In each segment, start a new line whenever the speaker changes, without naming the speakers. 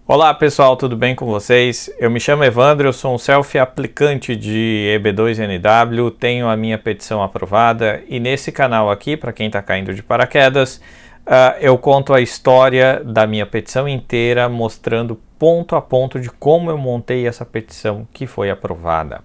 Olá pessoal, tudo bem com vocês? Eu me chamo Evandro, eu sou um selfie-aplicante de EB2NW, tenho a minha petição aprovada e nesse canal aqui, para quem está caindo de paraquedas, eu conto a história da minha petição inteira, mostrando ponto a ponto de como eu montei essa petição que foi aprovada.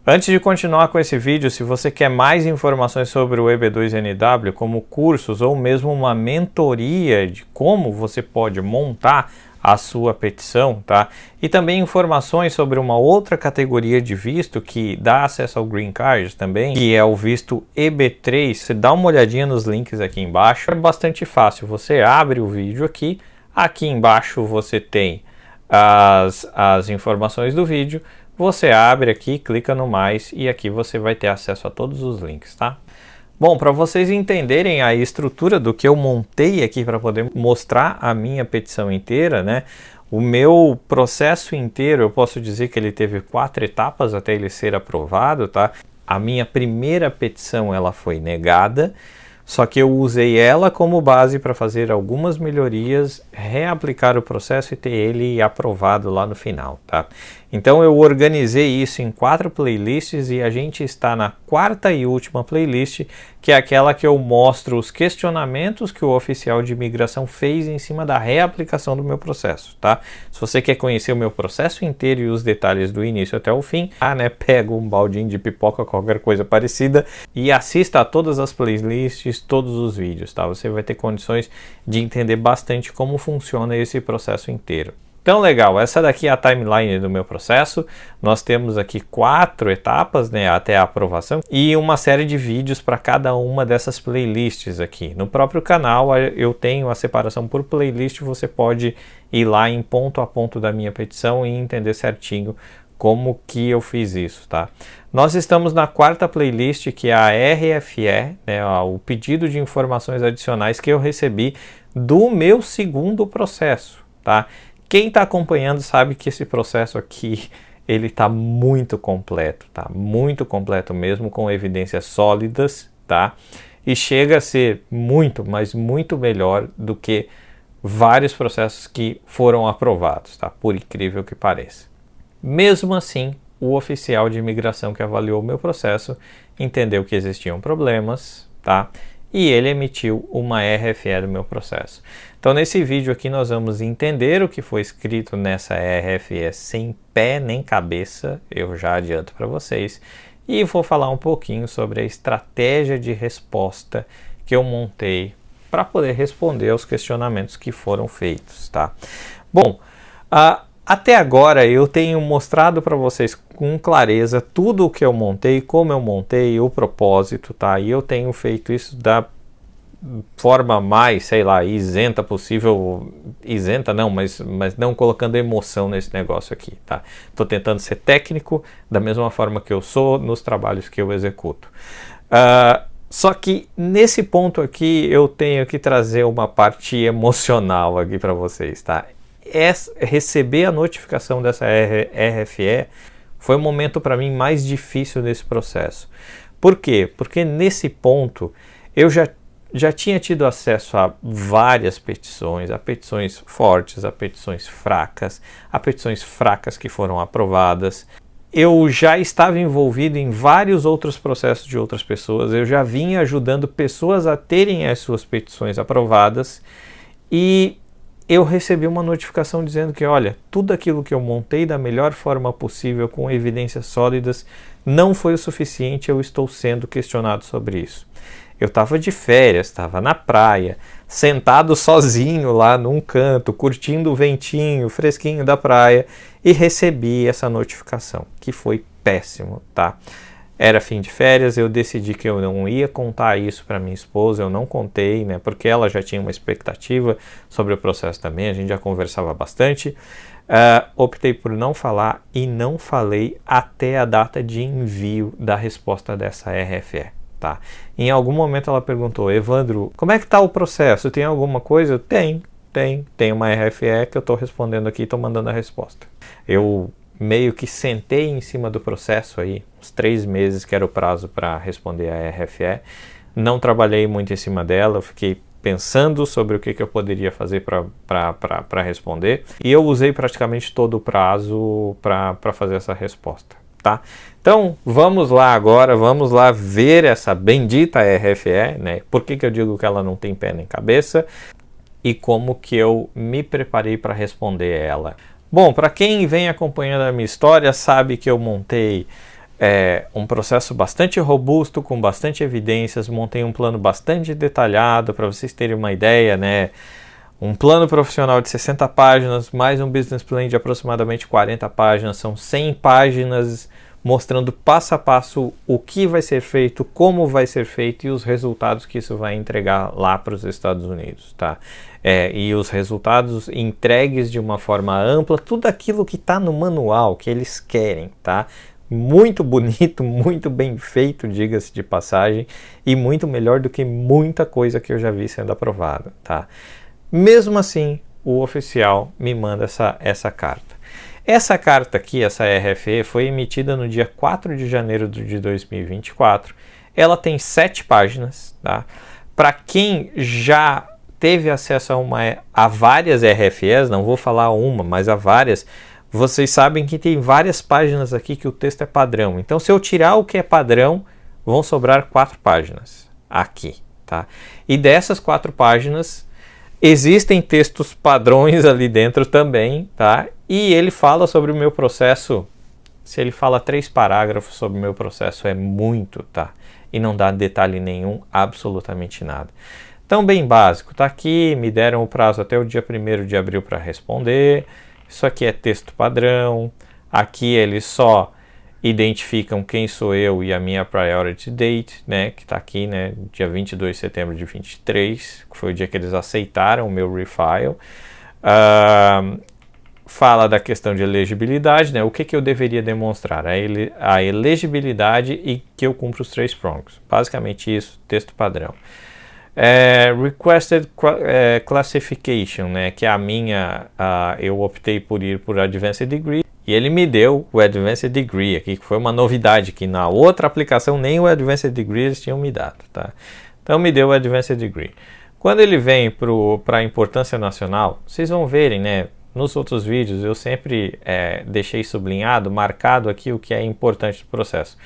Antes de continuar com esse vídeo, se você quer mais informações sobre o EB2NW, como cursos ou mesmo uma mentoria de como você pode montar a sua petição, tá? E também informações sobre uma outra categoria de visto que dá acesso ao Green Card também, que é o visto EB3. Você dá uma olhadinha nos links aqui embaixo, é bastante fácil. Você abre o vídeo aqui embaixo você tem as informações do vídeo, você abre aqui, clica no mais e aqui você vai ter acesso a todos os links, tá? Bom, para vocês entenderem a estrutura do que eu montei aqui para poder mostrar a minha petição inteira, né? O meu processo inteiro, eu posso dizer que ele teve 4 etapas até ele ser aprovado, tá? A minha primeira petição, ela foi negada, só que eu usei ela como base para fazer algumas melhorias, reaplicar o processo e ter ele aprovado lá no final, tá? Então eu organizei isso em 4 playlists e a gente está na 4ª e última playlist, que é aquela que eu mostro os questionamentos que o oficial de imigração fez em cima da reaplicação do meu processo, tá? Se você quer conhecer o meu processo inteiro e os detalhes do início até o fim, pega um baldinho de pipoca, qualquer coisa parecida e assista a todas as playlists, todos os vídeos, tá? Você vai ter condições de entender bastante como funciona esse processo inteiro. Então legal, essa daqui é a timeline do meu processo. Nós temos aqui 4 etapas, né, até a aprovação e uma série de vídeos para cada uma dessas playlists aqui. No próprio canal eu tenho a separação por playlist, você pode ir lá em ponto a ponto da minha petição e entender certinho como que eu fiz isso, tá? Nós estamos na 4ª playlist, que é a RFE, né, o pedido de informações adicionais que eu recebi do meu segundo processo, tá? Quem está acompanhando sabe que esse processo aqui, ele está muito completo, tá? Muito completo mesmo, com evidências sólidas, tá? E chega a ser muito, mas muito melhor do que vários processos que foram aprovados, tá? Por incrível que pareça. Mesmo assim, o oficial de imigração que avaliou o meu processo entendeu que existiam problemas, tá? E ele emitiu uma RFE do meu processo. Então nesse vídeo aqui nós vamos entender o que foi escrito nessa RFE sem pé nem cabeça, eu já adianto para vocês, e vou falar um pouquinho sobre a estratégia de resposta que eu montei para poder responder aos questionamentos que foram feitos, tá? Bom, até agora eu tenho mostrado para vocês com clareza tudo o que eu montei, como eu montei, o propósito, tá? E eu tenho feito isso da forma mais, sei lá, isenta possível, isenta não, mas não colocando emoção nesse negócio aqui, tá? Tô tentando ser técnico da mesma forma que eu sou nos trabalhos que eu executo. Só que nesse ponto aqui eu tenho que trazer uma parte emocional aqui para vocês, tá? Receber a notificação dessa RFE foi o momento para mim mais difícil nesse processo. Por quê? Porque nesse ponto eu já tinha tido acesso a várias petições, a petições fortes, a petições fracas que foram aprovadas. Eu já estava envolvido em vários outros processos de outras pessoas, eu já vinha ajudando pessoas a terem as suas petições aprovadas e eu recebi uma notificação dizendo que, olha, tudo aquilo que eu montei da melhor forma possível, com evidências sólidas, não foi o suficiente, eu estou sendo questionado sobre isso. Eu estava de férias, estava na praia, sentado sozinho lá num canto, curtindo o ventinho fresquinho da praia e recebi essa notificação, que foi péssimo, tá? Era fim de férias, eu decidi que eu não ia contar isso para minha esposa, eu não contei, né, porque ela já tinha uma expectativa sobre o processo também, a gente já conversava bastante. Optei por não falar e não falei até a data de envio da resposta dessa RFE, tá? Em algum momento ela perguntou, Evandro, como é que tá o processo? Tem alguma coisa? Tem uma RFE que eu estou respondendo aqui, estou mandando a resposta. Eu meio que sentei em cima do processo aí, uns 3 meses que era o prazo para responder a RFE, não trabalhei muito em cima dela, eu fiquei pensando sobre o que eu poderia fazer para responder, e eu usei praticamente todo o prazo para fazer essa resposta, tá? Então, vamos lá agora, vamos lá ver essa bendita RFE, né? Por que eu digo que ela não tem pé nem cabeça e como que eu me preparei para responder ela. Bom, para quem vem acompanhando a minha história, sabe que eu montei um processo bastante robusto, com bastante evidências, montei um plano bastante detalhado, para vocês terem uma ideia, né? Um plano profissional de 60 páginas, mais um business plan de aproximadamente 40 páginas, são 100 páginas mostrando passo a passo o que vai ser feito, como vai ser feito e os resultados que isso vai entregar lá para os Estados Unidos, tá? E os resultados entregues de uma forma ampla, tudo aquilo que está no manual que eles querem, tá? Muito bonito, muito bem feito, diga-se de passagem, e muito melhor do que muita coisa que eu já vi sendo aprovada, tá? Mesmo assim, o oficial me manda essa carta. Essa carta aqui, essa RFE, foi emitida no dia 4 de janeiro de 2024. Ela tem 7 páginas, tá? Para quem já teve acesso a várias RFEs, não vou falar uma, mas a várias, vocês sabem que tem várias páginas aqui que o texto é padrão. Então, se eu tirar o que é padrão, vão sobrar 4 páginas aqui, tá? E dessas 4 páginas, existem textos padrões ali dentro também, tá? E ele fala sobre o meu processo. Se ele fala 3 parágrafos sobre o meu processo, é muito, tá? E não dá detalhe nenhum, absolutamente nada. Então, bem básico, tá aqui, me deram o prazo até o dia 1º de abril para responder. Isso aqui é texto padrão. Aqui eles só identificam quem sou eu e a minha priority date, né, que está aqui, né, dia 22 de setembro de 23, que foi o dia que eles aceitaram o meu refile. Fala da questão de elegibilidade, né, o que eu deveria demonstrar, a elegibilidade e que eu cumpro os 3 prongs. Basicamente isso, texto padrão. Requested Classification, né, que é a minha, eu optei por ir por Advanced Degree, e ele me deu o Advanced Degree aqui, que foi uma novidade, que na outra aplicação nem o Advanced Degree eles tinham me dado, tá? Então me deu o Advanced Degree. Quando ele vem para a importância nacional, vocês vão verem, né, nos outros vídeos eu sempre deixei sublinhado, marcado aqui o que é importante do processo.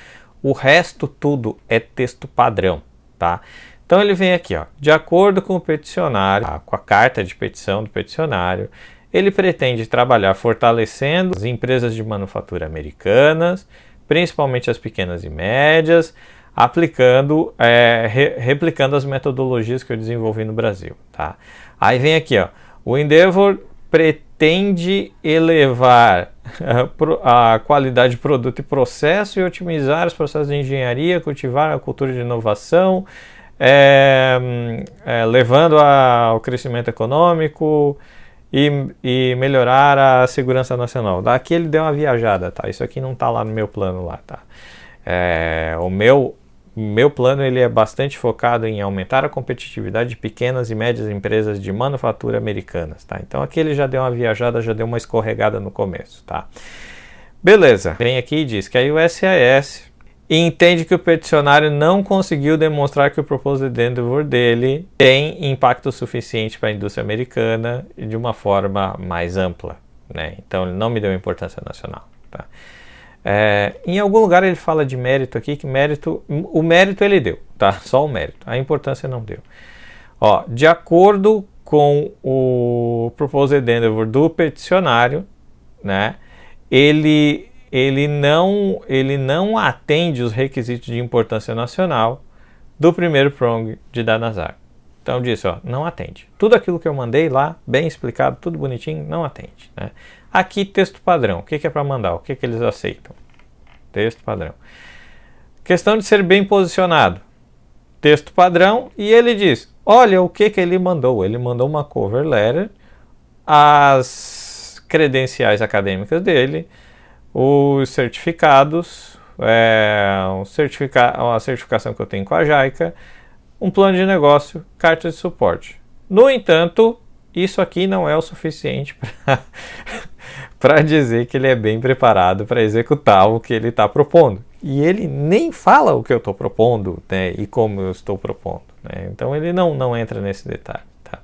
O resto tudo é texto padrão, tá? Então ele vem aqui, ó, de acordo com o peticionário, com a carta de petição do peticionário, ele pretende trabalhar fortalecendo as empresas de manufatura americanas, principalmente as pequenas e médias, replicando as metodologias que eu desenvolvi no Brasil, tá? Aí vem aqui, ó, o Endeavor pretende elevar a qualidade de produto e processo e otimizar os processos de engenharia, cultivar a cultura de inovação, levando ao crescimento econômico e melhorar a segurança nacional. Daqui ele deu uma viajada, tá? Isso aqui não tá lá no meu plano lá, tá? O meu plano ele é bastante focado em aumentar a competitividade de pequenas e médias empresas de manufatura americanas, tá? Então aqui ele já deu uma viajada, já deu uma escorregada no começo, tá? Beleza. Vem aqui e diz que a USIS entende que o peticionário não conseguiu demonstrar que o Proposed Endeavor dele tem impacto suficiente para a indústria americana de uma forma mais ampla, né? Então ele não me deu importância nacional, tá? Em algum lugar ele fala de mérito aqui, que o mérito ele deu, tá? Só o mérito, a importância não deu. Ó, de acordo com o Proposed Endeavor do peticionário, né? Ele não atende os requisitos de importância nacional do primeiro prong de Danazar. Então disse, ó, não atende. Tudo aquilo que eu mandei lá, bem explicado, tudo bonitinho, não atende, né? Aqui texto padrão, o que é para mandar, o que eles aceitam? Texto padrão. Questão de ser bem posicionado, texto padrão, e ele diz, olha o que ele mandou. Ele mandou uma cover letter, as credenciais acadêmicas dele, os certificados, a certificação que eu tenho com a JICA, um plano de negócio, carta de suporte. No entanto, isso aqui não é o suficiente para dizer que ele é bem preparado para executar o que ele está propondo. E ele nem fala o que eu estou propondo, né, e como eu estou propondo, né? Então ele não entra nesse detalhe, tá?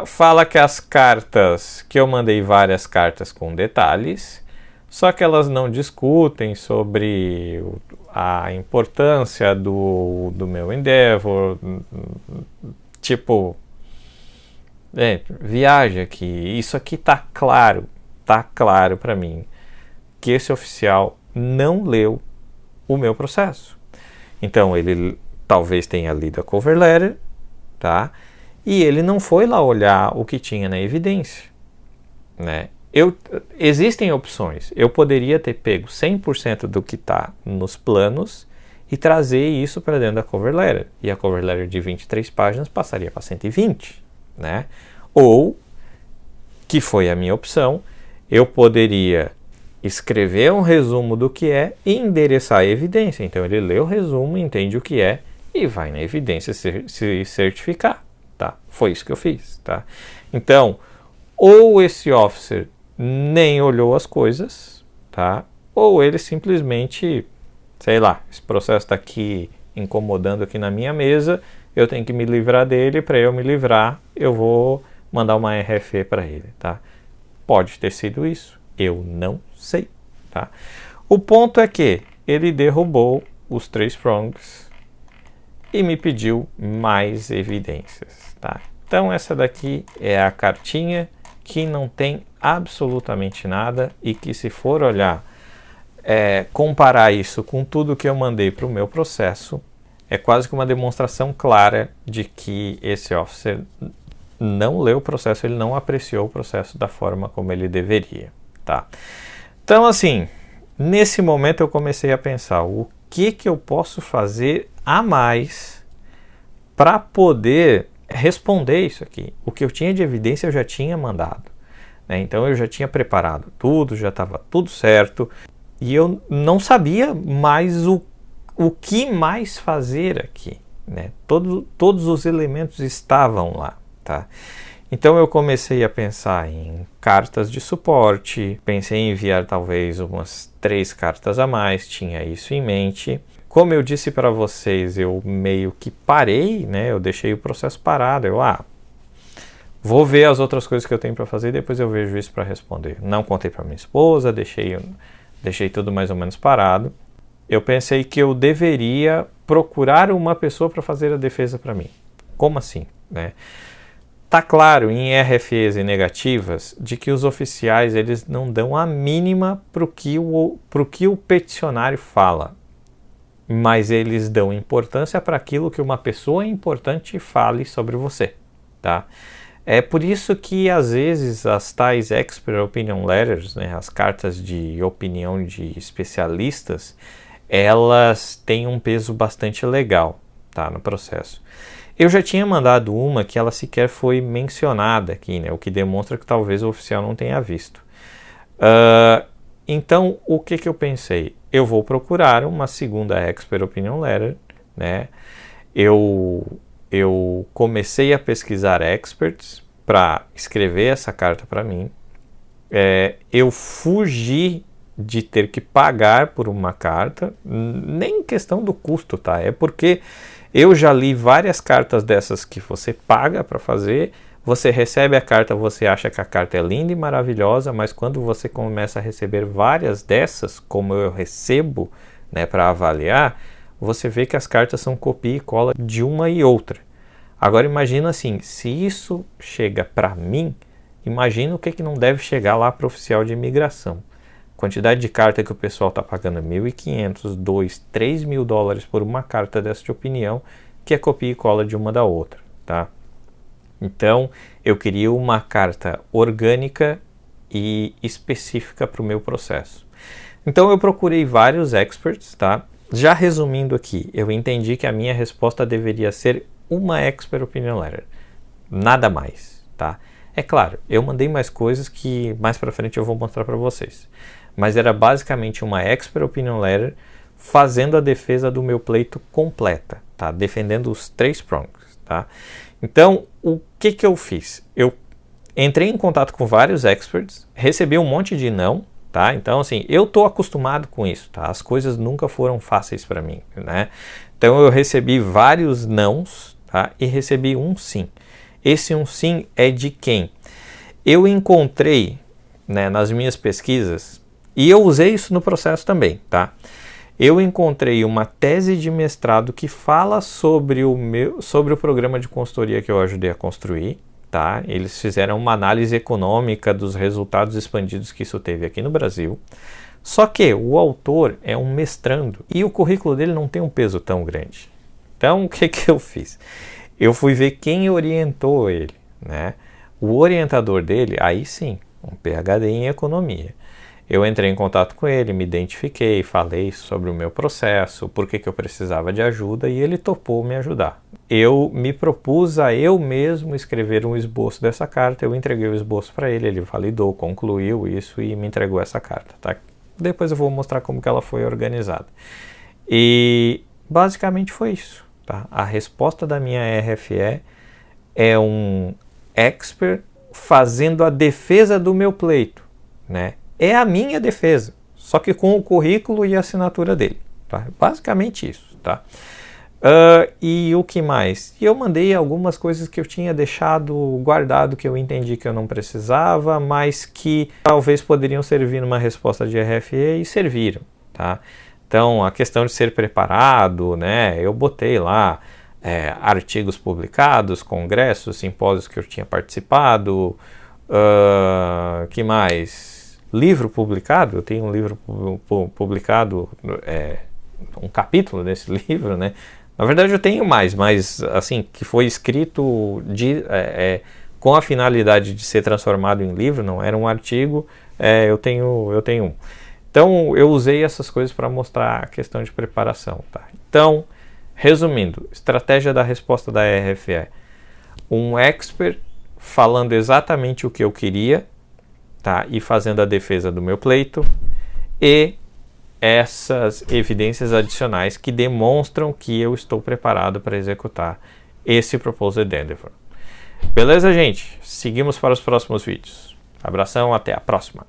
Fala que as cartas, que eu mandei várias cartas com detalhes, só que elas não discutem sobre a importância do meu endeavor, tipo, viaja aqui, isso aqui tá claro para mim que esse oficial não leu o meu processo. Então ele talvez tenha lido a cover letter, tá? E ele não foi lá olhar o que tinha na evidência, né? Existem opções. Eu poderia ter pego 100% do que está nos planos e trazer isso para dentro da cover letter. E a cover letter de 23 páginas passaria para 120, né? Ou, que foi a minha opção, eu poderia escrever um resumo do que é e endereçar a evidência. Então ele lê o resumo, entende o que é e vai na evidência se certificar, tá? Foi isso que eu fiz, tá? Então, ou esse officer nem olhou as coisas, tá? Ou ele simplesmente, sei lá, esse processo está aqui incomodando aqui na minha mesa, eu tenho que me livrar dele, para eu me livrar, eu vou mandar uma RFE para ele, tá? Pode ter sido isso, eu não sei, tá? O ponto é que ele derrubou os 3 prongs e me pediu mais evidências, tá? Então essa daqui é a cartinha que não tem absolutamente nada e que, se for olhar, comparar isso com tudo que eu mandei para o meu processo, é quase que uma demonstração clara de que esse officer não leu o processo, ele não apreciou o processo da forma como ele deveria, tá? Então, assim, nesse momento eu comecei a pensar o que eu posso fazer a mais para poder responder isso aqui. O que eu tinha de evidência eu já tinha mandado, né? Então eu já tinha preparado tudo, já estava tudo certo e eu não sabia mais o que mais fazer aqui, né? Todos os elementos estavam lá, tá? Então eu comecei a pensar em cartas de suporte, pensei em enviar talvez umas 3 cartas a mais, tinha isso em mente. Como eu disse para vocês, eu meio que parei, né? Eu deixei o processo parado. Vou ver as outras coisas que eu tenho para fazer e depois eu vejo isso para responder. Não contei para minha esposa, deixei tudo mais ou menos parado. Eu pensei que eu deveria procurar uma pessoa para fazer a defesa para mim. Como assim, né? Tá claro em RFEs e negativas de que os oficiais eles não dão a mínima para o que o peticionário fala, mas eles dão importância para aquilo que uma pessoa importante fale sobre você, tá? É por isso que às vezes as tais expert opinion letters, né, as cartas de opinião de especialistas, elas têm um peso bastante legal, tá, no processo. Eu já tinha mandado uma que ela sequer foi mencionada aqui, né, o que demonstra que talvez o oficial não tenha visto. Então, o que eu pensei? Eu vou procurar uma segunda expert opinion letter, né? Eu comecei a pesquisar experts para escrever essa carta para mim. Eu fugi de ter que pagar por uma carta, nem questão do custo, tá? É porque eu já li várias cartas dessas que você paga para fazer, você recebe a carta, você acha que a carta é linda e maravilhosa, mas quando você começa a receber várias dessas, como eu recebo, né, para avaliar, você vê que as cartas são copia e cola de uma e outra. Agora imagina assim, se isso chega para mim, imagina o que não deve chegar lá para o oficial de imigração. Quantidade de carta que o pessoal está pagando $1.500, $2.000, $3.000 por uma carta dessa de opinião, que é copia e cola de uma da outra, tá? Então, eu queria uma carta orgânica e específica para o meu processo. Então, eu procurei vários experts, tá? Já resumindo aqui, eu entendi que a minha resposta deveria ser uma expert opinion letter, nada mais, tá? É claro, eu mandei mais coisas que mais para frente eu vou mostrar para vocês, mas era basicamente uma expert opinion letter fazendo a defesa do meu pleito completa, tá? Defendendo os 3 prongs, tá? Então, o que eu fiz? Eu entrei em contato com vários experts, recebi um monte de não, tá? Então, assim, eu tô acostumado com isso, tá? As coisas nunca foram fáceis para mim, né? Então eu recebi vários nãos, tá? E recebi um sim. Esse um sim é de quem? Eu encontrei, né, nas minhas pesquisas, e eu usei isso no processo também, tá? Eu encontrei uma tese de mestrado que fala sobre o programa de consultoria que eu ajudei a construir, tá? Eles fizeram uma análise econômica dos resultados expandidos que isso teve aqui no Brasil. Só que o autor é um mestrando e o currículo dele não tem um peso tão grande. Então, o que eu fiz? Eu fui ver quem orientou ele, né? O orientador dele, aí sim, um PhD em economia. Eu entrei em contato com ele, me identifiquei, falei sobre o meu processo, por que eu precisava de ajuda e ele topou me ajudar. Eu me propus a eu mesmo escrever um esboço dessa carta, eu entreguei o esboço para ele, ele validou, concluiu isso e me entregou essa carta, tá? Depois eu vou mostrar como que ela foi organizada. E basicamente foi isso, tá? A resposta da minha RFE é um expert fazendo a defesa do meu pleito, né? É a minha defesa, só que com o currículo e a assinatura dele, tá? Basicamente isso, tá? E o que mais? E eu mandei algumas coisas que eu tinha deixado guardado, que eu entendi que eu não precisava, mas que talvez poderiam servir numa resposta de RFE e serviram, tá? Então, a questão de ser preparado, né? Eu botei lá artigos publicados, congressos, simpósios que eu tinha participado, que mais? Livro publicado, eu tenho um livro publicado, um capítulo desse livro, né? Na verdade eu tenho mais, mas assim, que foi escrito com a finalidade de ser transformado em livro, não era um artigo, eu tenho um. Então eu usei essas coisas para mostrar a questão de preparação, tá? Então, resumindo, estratégia da resposta da RFE. Um expert falando exatamente o que eu queria, tá? E fazendo a defesa do meu pleito, e essas evidências adicionais que demonstram que eu estou preparado para executar esse Proposed Endeavor. Beleza, gente? Seguimos para os próximos vídeos. Abração, até a próxima!